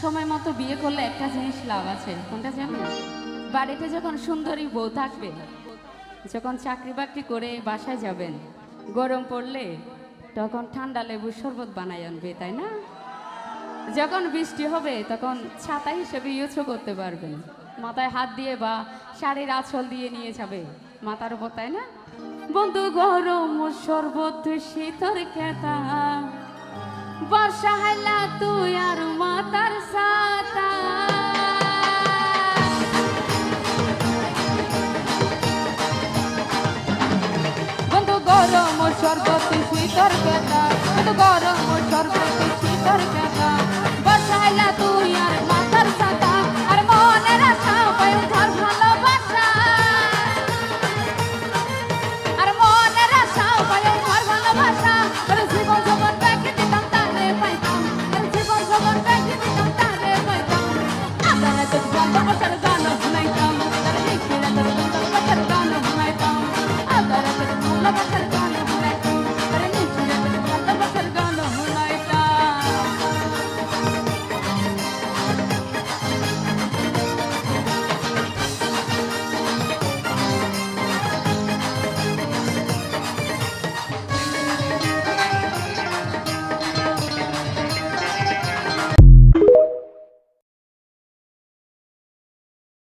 সময় মতো বিয়ে করলে একটা জিনিস লাভ আছে, কোনটা জানেন? বাড়িতে যখন সুন্দরী বউ থাকবে, যখন চাকরি বাকরি করে বাসায় যাবেন, গরম পড়লে তখন ঠান্ডা লেবুর শরবত বানাই আনবে, তাই না? যখন বৃষ্টি হবে তখন ছাতা হিসেবে ইউজ করতে পারবেন, মাথায় হাত দিয়ে বা শাড়ির আঁচল দিয়ে নিয়ে যাবে মাথার উপর, তাই না? বন্ধু গরম শরবত শীতর খেতা, বর্ষা হাইলা তুই আর মাতার ছাতা। বন্ধু গরম শরবত শীতর খেতা, বন্ধু গরম